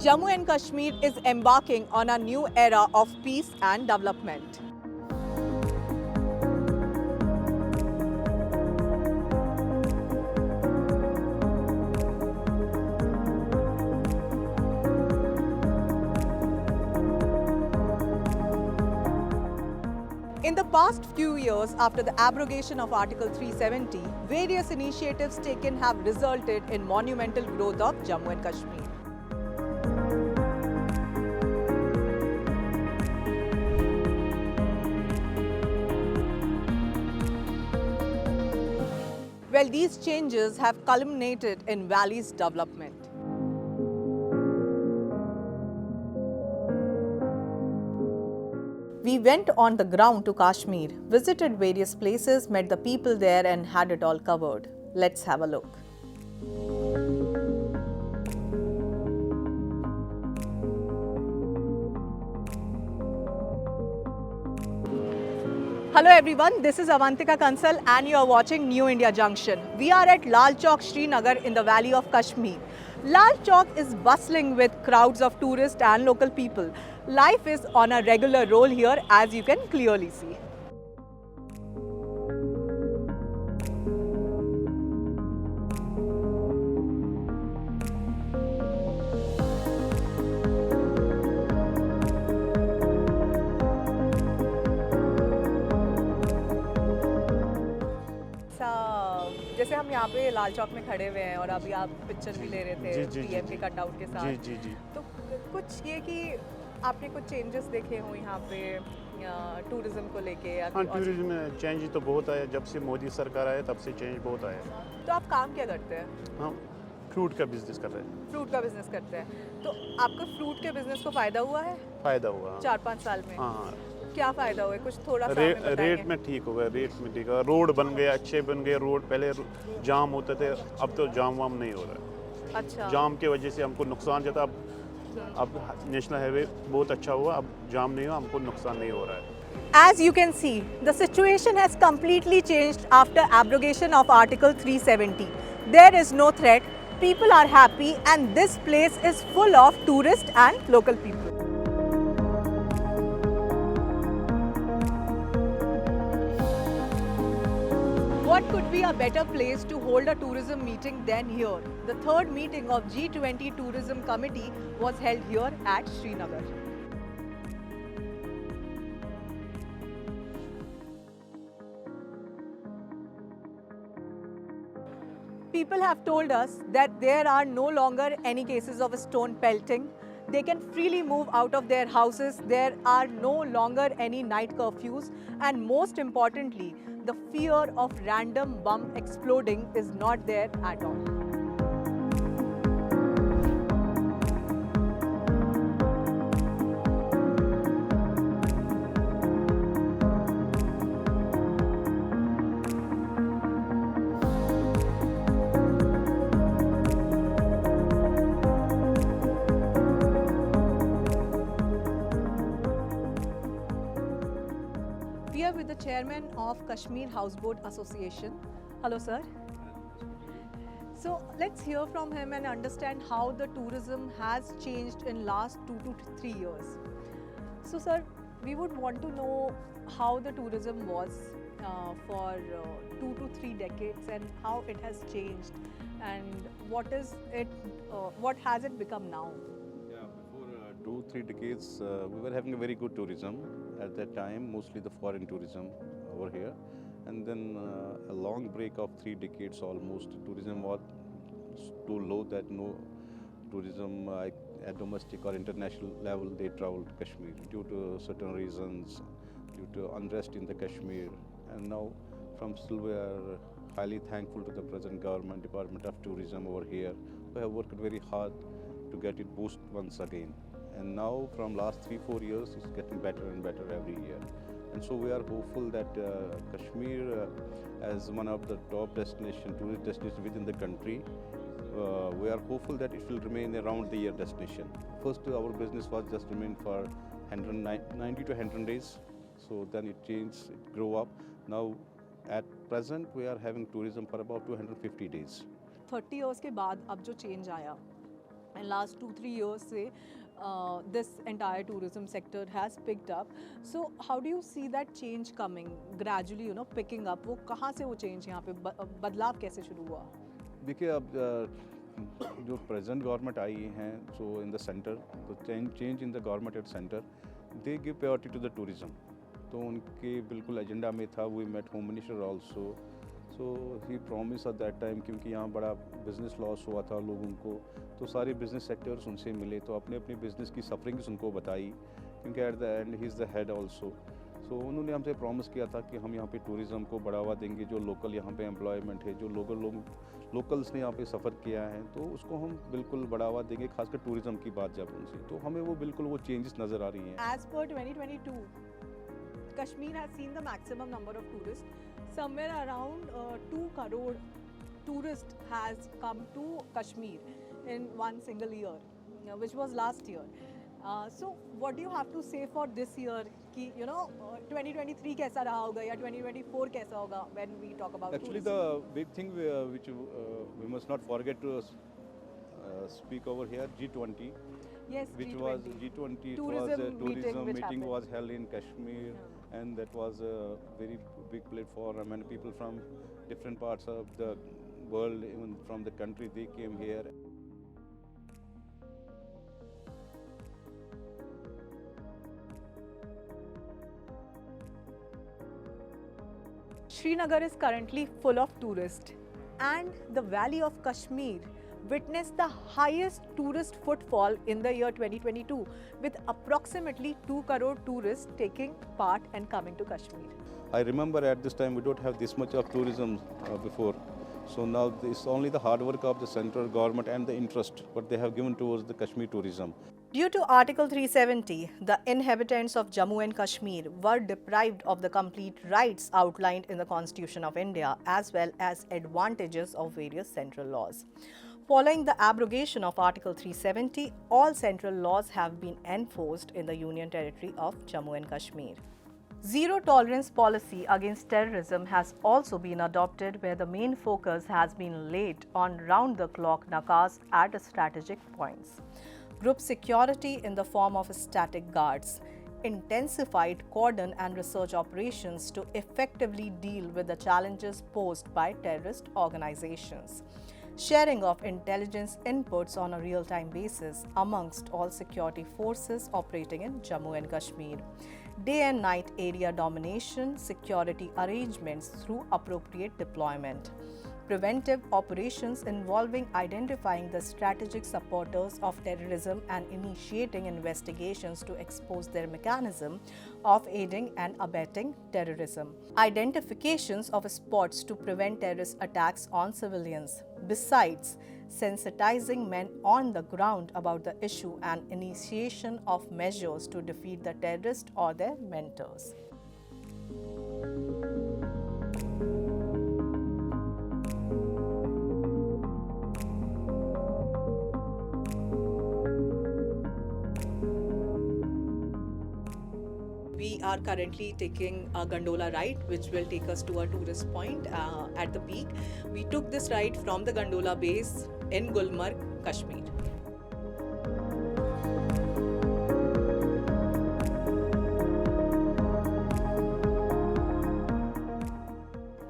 Jammu and Kashmir is embarking on a new era of peace and development. In the past few years, after the abrogation of Article 370, various initiatives taken have resulted in monumental growth of Jammu and Kashmir. Well, these changes have culminated in Valley's development. We went on the ground to Kashmir, visited various places, met the people there and had it all covered. Let's have a look. Hello everyone, this is Avantika Kansal and you are watching New India Junction. We are at Lal Chowk, Srinagar in the Valley of Kashmir. Lal Chowk is bustling with crowds of tourists and local people. Life is on a regular roll here, as you can clearly see. जैसे हम यहाँ पे लाल चौक में खड़े हुए हैं और अभी आप पिक्चर भी ले रहे थे पीएम के कटआउट के साथ जी तो कुछ ये कि आपने कुछ चेंजेस देखे हो यहाँ पे टूरिज्म को लेके हाँ टूरिज्म में चेंज तो बहुत आया जब से मोदी सरकार आया तब से चेंज बहुत आया। तो आप काम क्या करते हैं? हम फ्रूट का बिजनेस कर रहे हैं। फ्रूट का बिजनेस करते हैं, तो आपको फ्रूट के बिजनेस को फायदा हुआ है? फायदा हुआ 4-5 साल में। हाँ क्या फायदा हुआ है? कुछ थोड़ा सा रेट में ठीक हो गया, रेट में ठीक है, रोड बन गए, अच्छे बन गए रोड। पहले जाम होते थे, अब तो जाम वाम नहीं हो रहा है। अच्छा। जाम की वजह से हमको नुकसान जाता, अब नेशनल हाईवे बहुत अच्छा हुआ, अब जाम नहीं हुआ, हमको नुकसान नहीं हो रहा है। As you can see, the situation has completely changed after abrogation of Article 370. There is no threat, people are happy and this place is full of tourists and local people. What could be a better place to hold a tourism meeting than here? The third meeting of G20 Tourism Committee was held here at Srinagar. People have told us that there are no longer any cases of stone pelting. They can freely move out of their houses. There are no longer any night curfews. And most importantly, the fear of random bomb exploding is not there at all. We are with the chairman of Kashmir Houseboat Association. Hello, sir. So let's hear from him and understand how the tourism has changed in last 2 to 3 years. So, sir, we would want to know how the tourism was for 2 to 3 decades and how it has changed and what is it, what has it become now? Yeah, before 2-3 decades, we were having a very good tourism at that time, mostly the foreign tourism over here. And then a long break of 3 decades almost, tourism was too low that no tourism at domestic or international level they traveled to Kashmir due to certain reasons, due to unrest in the Kashmir. And now from still we are highly thankful to the present government, Department of Tourism over here, who have worked very hard to get it boost once again. And now from last 3-4 years it's getting better and better every year. And so we are hopeful that Kashmir as one of the top destination, tourist destination within the country, we are hopeful that it will remain a round the year destination. First our business was just remain for 90 to 100 days. So then it changed, it grew up. Now at present we are having tourism for about 250 days. 30 years के बाद अब जो change आया, and last 2-3 years say this entire tourism sector has picked up. So how do you see that change coming gradually, picking up? वो कहाँ से वो change यहाँ पे बदलाव कैसे शुरू हुआ? देखिए अब जो प्रेजेंट गवर्नमेंट आई हैं सो इन द सेंटर तो change in the government at center they give priority to the tourism, तो उनके बिल्कुल एजेंडा में था. We met home minister also, so he promise at that time, क्योंकि यहाँ बड़ा बिजनेस लॉस हुआ था लोगों को, तो सारे बिजनेस सेक्टर्स उनसे मिले, तो अपने अपने बिजनेस की सफरिंग्स उनको बताई, क्योंकि at the end he is the head also. So उन्होंने हमसे प्रॉमिस किया था कि हम यहाँ पे टूरिज़्म को बढ़ावा देंगे, जो लोकल यहाँ पे एम्प्लॉयमेंट है, जो लोकल्स ने यहाँ पे सफ़र किया है, तो उसको हम बिल्कुल बढ़ावा देंगे, खासकर टूरिज़्म की बात जब उनसे, तो हमें वो बिल्कुल वो चेंजेस नज़र आ रही हैं. As per 2022, Kashmir has seen the maximum number of tourists. Somewhere around 2 crore tourists has come to Kashmir in one single year, which was last year. So what do you have to say for this year? कि 2023 कैसा रहा होगा या 2024 कैसा होगा when we talk about Actually, tourism? the big thing which we must not forget to speak over here, G20, Yes, which G20. was G20. Tourism it was a tourism meeting which meeting happened. was held in Kashmir, and that was a very big platform, and people from different parts of the world, even from the country, they came here. Srinagar is currently full of tourists, and the Valley of Kashmir witnessed the highest tourist footfall in the year 2022, with approximately 2 crore tourists taking part and coming to Kashmir. I remember at this time we don't have this much of tourism before. So now it's only the hard work of the central government and the interest what they have given towards the Kashmir tourism. Due to Article 370, the inhabitants of Jammu and Kashmir were deprived of the complete rights outlined in the Constitution of India, as well as advantages of various central laws. Following the abrogation of Article 370, all central laws have been enforced in the Union Territory of Jammu and Kashmir. Zero tolerance policy against terrorism has also been adopted, where the main focus has been laid on round-the-clock nakas at strategic points. Group security in the form of static guards, intensified cordon and research operations to effectively deal with the challenges posed by terrorist organizations. Sharing of intelligence inputs on a real-time basis amongst all security forces operating in Jammu and Kashmir. Day and night area domination, security arrangements through appropriate deployment. Preventive operations involving identifying the strategic supporters of terrorism and initiating investigations to expose their mechanism of aiding and abetting terrorism. Identifications of spots to prevent terrorist attacks on civilians. Besides, sensitizing men on the ground about the issue and initiation of measures to defeat the terrorists or their mentors. We are currently taking a gondola ride, which will take us to a tourist point at the peak. We took this ride from the gondola base in Gulmarg, Kashmir.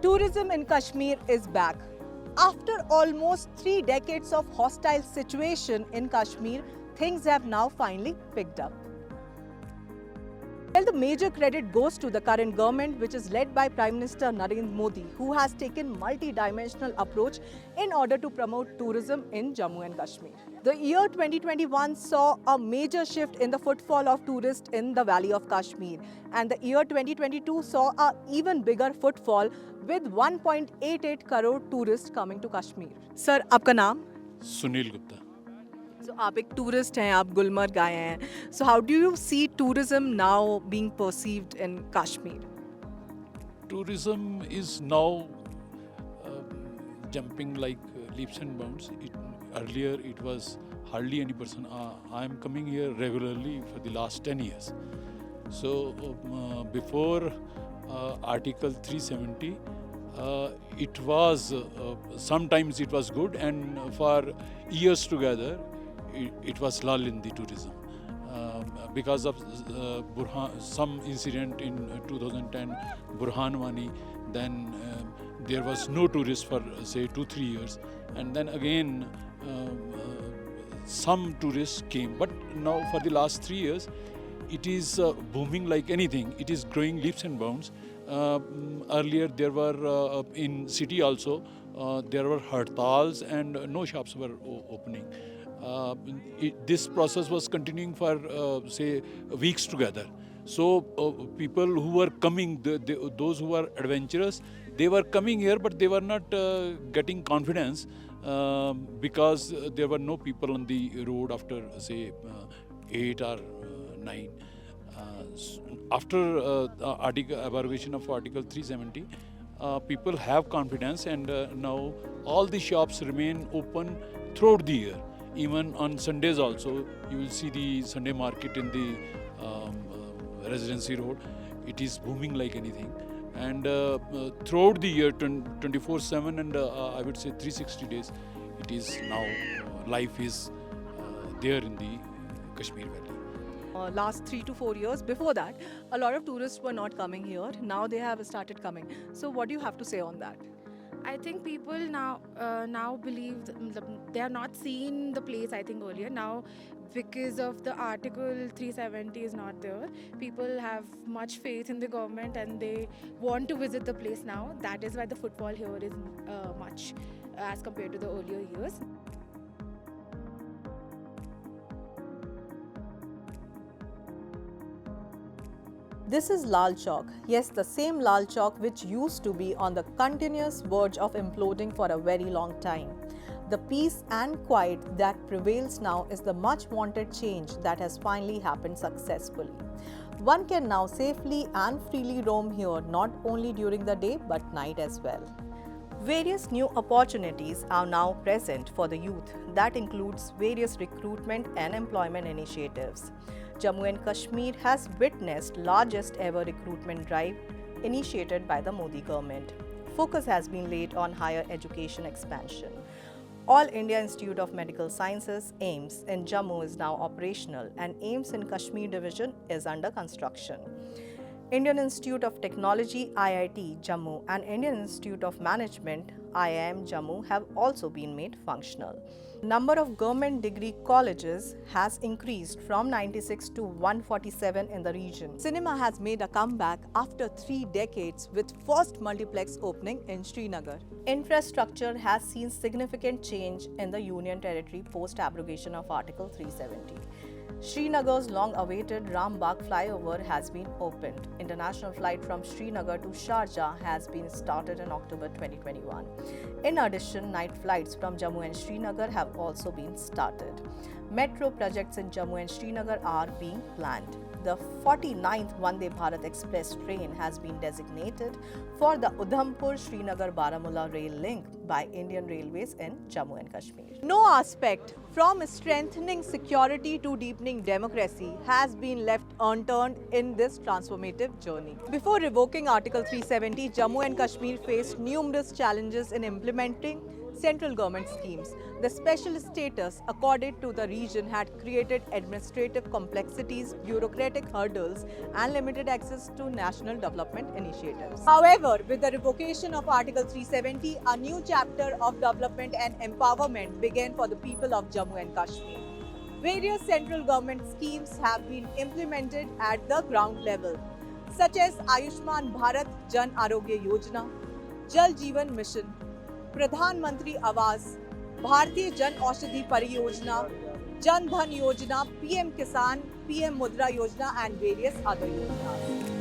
Tourism in Kashmir is back. After almost 3 decades of hostile situation in Kashmir, things have now finally picked up. Well, the major credit goes to the current government, which is led by Prime Minister Narendra Modi, who has taken multi-dimensional approach in order to promote tourism in Jammu and Kashmir. The year 2021 saw a major shift in the footfall of tourists in the Valley of Kashmir, and the year 2022 saw an even bigger footfall with 1.88 crore tourists coming to Kashmir. Sir, आपका नाम? Sunil Gupta. So, आप एक tourist हैं, आप गुलमर्ग आए हैं. So, how do you see tourism now being perceived in Kashmir? Tourism is now jumping like leaps and bounds. Earlier, it was hardly any person. I am coming here regularly for the last 10 years. So, before Article 370, it was sometimes it was good, and for years together it was lull in the tourism. Because of some incident in 2010, Burhanwani, then there was no tourists for say 2-3 years, and then again some tourists came. But now for the last 3 years, it is booming like anything. It is growing leaps and bounds. Earlier there were in city also there were hartals and no shops were opening. This process was continuing for say weeks together. So people who were coming, those who were adventurous, they were coming here, but they were not getting confidence because there were no people on the road after say 8 or 9. After abrogation of Article 370, people have confidence, and now all the shops remain open throughout the year. Even on Sundays also, you will see the Sunday market in the Residency Road. It is booming like anything. And throughout the year, 24/7 and I would say 360 days, it is now, life is there in the Kashmir Valley. Last 3 to 4 years, before that, a lot of tourists were not coming here. Now they have started coming. So what do you have to say on that? I think people now believe they are not seeing the place. I think earlier now, because of the Article 370 is not there, people have much faith in the government and they want to visit the place now. That is why the footfall here is much as compared to the earlier years. This is Lal Chowk. Yes, the same Lal Chowk which used to be on the continuous verge of imploding for a very long time. The peace and quiet that prevails now is the much wanted change that has finally happened successfully. One can now safely and freely roam here not only during the day but night as well. Various new opportunities are now present for the youth. That includes various recruitment and employment initiatives. Jammu and Kashmir has witnessed largest ever recruitment drive initiated by the Modi government. Focus has been laid on higher education expansion. All India Institute of Medical Sciences AIIMS in Jammu is now operational and AIIMS in Kashmir division is under construction. Indian Institute of Technology IIT Jammu and Indian Institute of Management IIM Jammu have also been made functional. Number of government degree colleges has increased from 96 to 147 in the region. Cinema has made a comeback after 3 decades with first multiplex opening in Srinagar. Infrastructure has seen significant change in the Union Territory post-abrogation of Article 370. Srinagar's long-awaited Rambagh flyover has been opened. International flight from Srinagar to Sharjah has been started in October 2021. In addition, night flights from Jammu and Srinagar have also been started. Metro projects in Jammu and Srinagar are being planned. The 49th Vande Bharat Express train has been designated for the Udhampur-Srinagar-Baramulla rail link by Indian Railways in Jammu and Kashmir. No aspect, from strengthening security to deepening democracy, has been left unturned in this transformative journey. Before revoking Article 370, Jammu and Kashmir faced numerous challenges in implementing central government schemes. The special status accorded to the region had created administrative complexities, bureaucratic hurdles, and limited access to national development initiatives. However, with the revocation of Article 370, a new chapter of development and empowerment began for the people of Jammu and Kashmir. Various central government schemes have been implemented at the ground level, such as Ayushman Bharat Jan Arogya Yojana, Jal Jeevan Mission, Pradhan Mantri Awas, Bharatiya Jan Aushadhi Pariyojana, Jan Dhan Yojana, PM Kisan, PM Mudra Yojana and various other yojanas.